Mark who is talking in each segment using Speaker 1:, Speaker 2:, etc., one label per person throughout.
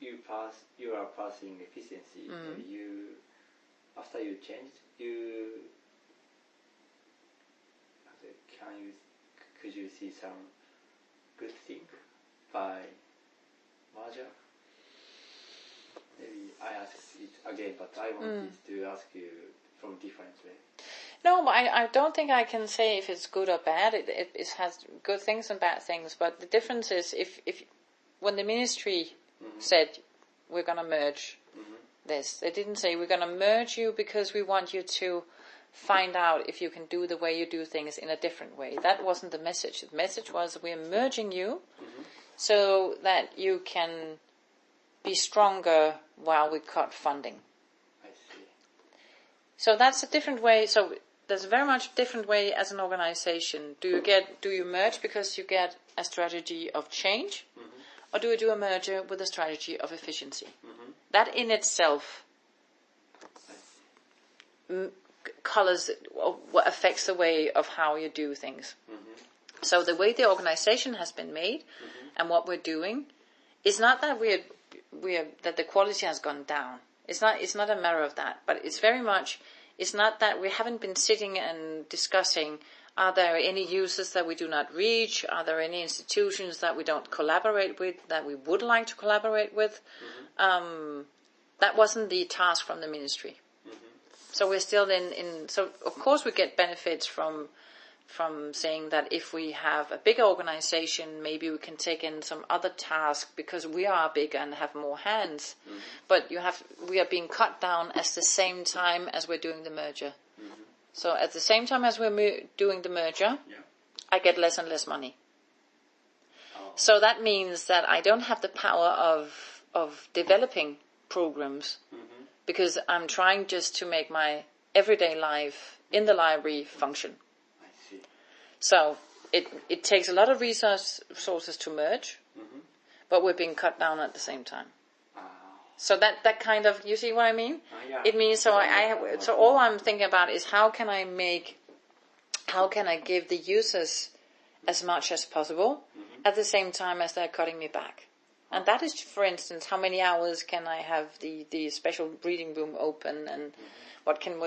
Speaker 1: you are passing efficiency. After you changed, could you see some good thing by merger? Maybe I ask it again, but I wanted to ask you from different way.
Speaker 2: No, I don't think I can say if it's good or bad. It has good things and bad things, but the difference is if when the ministry said we're going to merge this, they didn't say we're going to merge you because we want you to find out if you can do the way you do things in a different way. That wasn't the message. The message was we're merging you so that you can be stronger while we cut funding.
Speaker 1: I see.
Speaker 2: So that's a different way. So there's a very much different way as an organization. Do you merge because you get a strategy of change, or do you do a merger with a strategy of efficiency? That in itself colors what affects the way of how you do things. So the way the organization has been made and what we're doing is not that that the quality has gone down. It's not a matter of that, but it's very much. It's not that we haven't been sitting and discussing, are there any users that we do not reach? Are there any institutions that we don't collaborate with, that we would like to collaborate with? That wasn't the task from the ministry. So we're still so of course we get benefits from saying that if we have a bigger organization, maybe we can take in some other tasks because we are bigger and have more hands. But we are being cut down at the same time as we're doing the merger. So at the same time as we're doing the merger, I get less and less money. So that means that I don't have the power of developing programs because I'm trying just to make my everyday life in the library function. So it takes a lot of resources to merge, but we're being cut down at the same time. So that kind of, you see what I mean? It means so so all I'm thinking about is how can I give the users as much as possible at the same time as they're cutting me back. And that is, for instance, how many hours can I have the special reading room open, and what can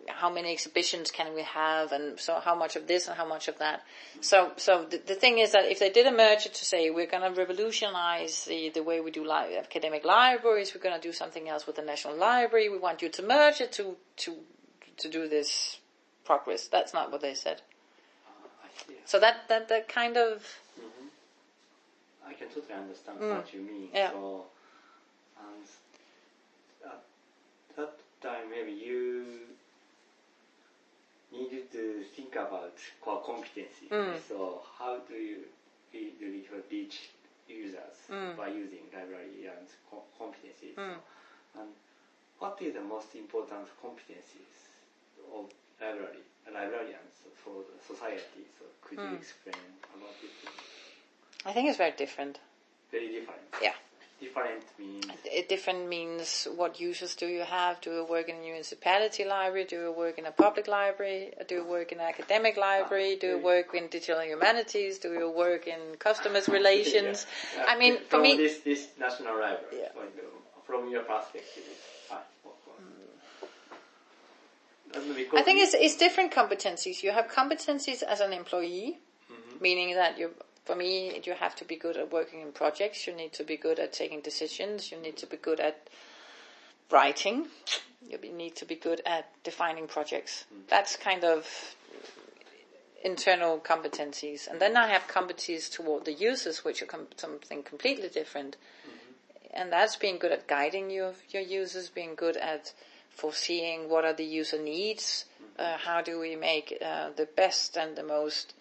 Speaker 2: how many exhibitions can we have, and so how much of this and how much of that. So the thing is that if they did a merger to say we're going to revolutionize the way we do academic libraries, we're going to do something else with the National Library, we want you to merge it to do this progress. That's not what they said. So that kind of...
Speaker 1: I can totally understand what you mean.
Speaker 2: Yeah.
Speaker 1: So, and at that time, maybe you needed to think about core competency. So, how do you reach users by using library and competencies? And what is the most important competencies of librarians for the society? So, could you explain about it?
Speaker 2: I think it's very different.
Speaker 1: Very different.
Speaker 2: Yeah.
Speaker 1: Different means...
Speaker 2: Different means what users do you have? Do you work in a municipality library? Do you work in a public library? Do you work in an academic library? Do you work in digital humanities? Do you work in customers relations? I mean, for me...
Speaker 1: This national library, from your perspective,
Speaker 2: I think it's different competencies. You have competencies as an employee, meaning that for me, you have to be good at working in projects. You need to be good at taking decisions. You need to be good at writing. You need to be good at defining projects. That's kind of internal competencies. And then I have competencies toward the users, which are something completely different. And that's being good at guiding your users, being good at foreseeing what are the user needs, how do we make the best and the most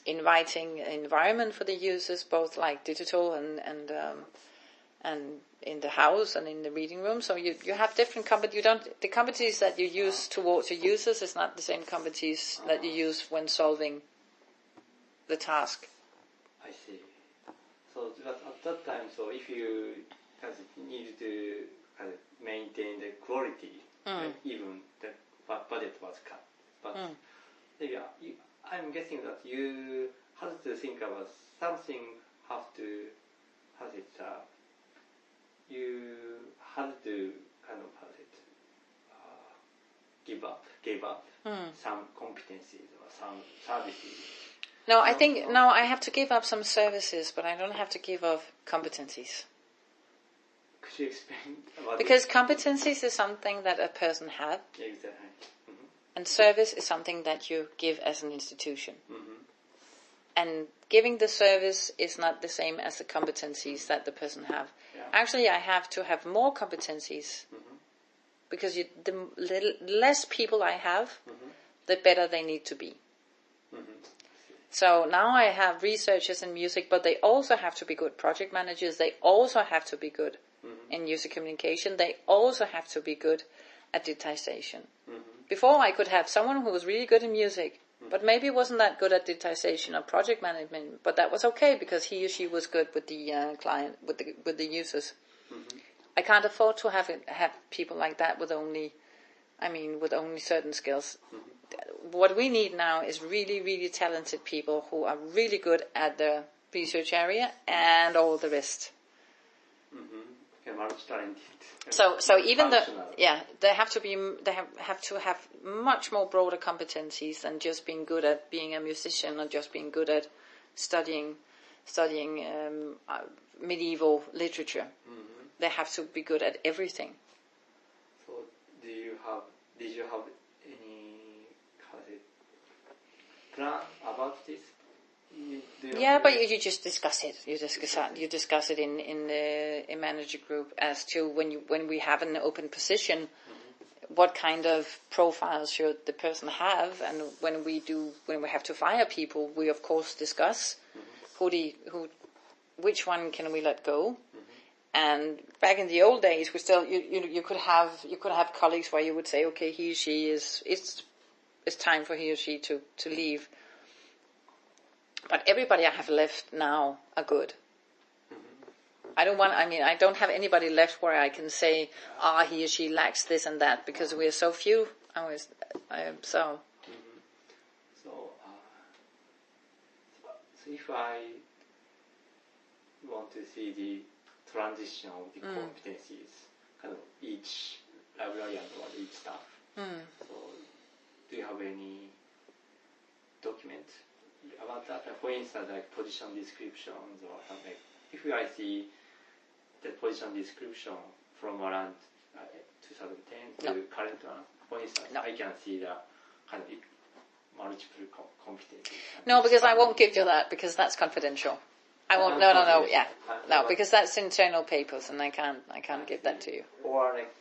Speaker 2: inviting environment for the users, both like digital and in the house and in the reading room. So you have different the competencies that you use towards your users is not the same competencies that you use when solving the task.
Speaker 1: I see. So at that time, so if you need to maintain the quality, even the budget was cut, but maybe I'm guessing that you have to think about something had to kind of give up some competencies or some services.
Speaker 2: No, I think I have to give up some services, but I don't have to give up competencies.
Speaker 1: Could you explain about
Speaker 2: Because competencies is something that a person has,
Speaker 1: Exactly.
Speaker 2: and service is something that you give as an institution.
Speaker 1: Mm-hmm.
Speaker 2: And giving the service is not the same as the competencies that the person have.
Speaker 1: Yeah.
Speaker 2: Actually, I have to have more competencies because the less people I have, the better they need to be. So now I have researchers in music, but they also have to be good project managers. They also have to be good in user communication. They also have to be good at digitization. Before I could have someone who was really good in music, but maybe wasn't that good at digitization or project management, but that was okay because he or she was good with the client, with the users. I can't afford to have people like that with only certain skills. What we need now is really, really talented people who are really good at the research area and all the rest. So even they have to have much more broader competencies than just being good at being a musician or just being good at studying medieval literature. They have to be good at everything.
Speaker 1: So did you have any plan about this?
Speaker 2: But you just discuss it. You discuss it in the manager group as to when we have an open position, what kind of profiles should the person have, and when we have to fire people, we of course discuss which one can we let go. And back in the old days, we still you could have colleagues where you would say, okay, he or she it's time for he or she to leave. But everybody I have left now are good. I don't have anybody left where I can say, he or she lacks this and that, because we are so few. So
Speaker 1: if I want to see the transition of the competencies, kind of each librarian or each staff, so do you have any document about that? For instance, like position descriptions or something. If I see the position description from around 2010 to current one, for instance, I can see the kind of multiple competencies.
Speaker 2: No, because I won't give you that because that's confidential. I won't. No. Yeah, no, because that's internal papers, and I can't give that to you.
Speaker 1: Or like,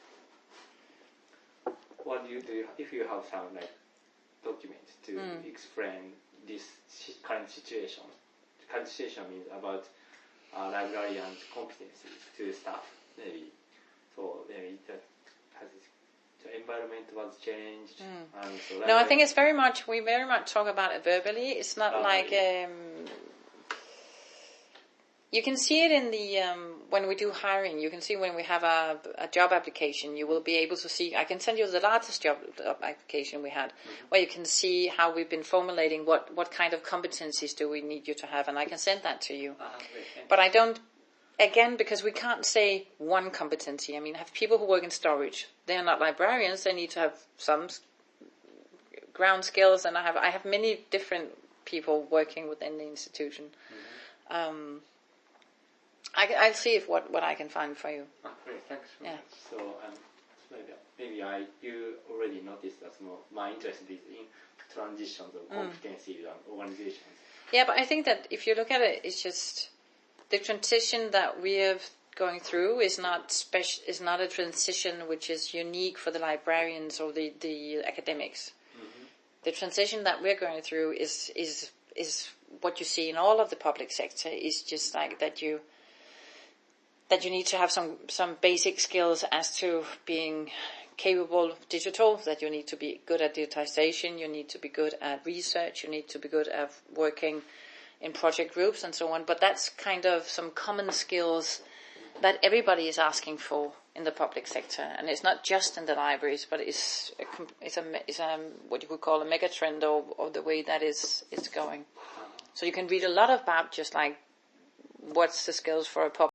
Speaker 1: what do you do if you have some like document to explain this current situation? The current situation means about librarians' competencies to staff, maybe. So maybe that has the environment was changed. And so
Speaker 2: no, I think it's we very much talk about it verbally. It's not like. You can see it in the when we do hiring. You can see when we have a job application, you will be able to see. I can send you the latest job application we had, where you can see how we've been formulating what kind of competencies do we need you to have, and I can send that to you. But I don't, again, because we can't say one competency. I mean, I have people who work in storage. They are not librarians. They need to have some ground skills, and I have many different people working within the institution. I'll see what I can find for you.
Speaker 1: Great, thanks. So maybe you already noticed that my interest is in transitions of competencies and organizations.
Speaker 2: Yeah, but I think that if you look at it, it's just the transition that we are going through is not is not a transition which is unique for the librarians or the academics. The transition that we're going through is what you see in all of the public sector. Is just like that you need to have some basic skills as to being capable of digital, that you need to be good at digitization, you need to be good at research, you need to be good at working in project groups and so on. But that's kind of some common skills that everybody is asking for in the public sector. And it's not just in the libraries, but it's a what you would call a mega trend of the way that it's going. So you can read a lot about just like what's the skills for a public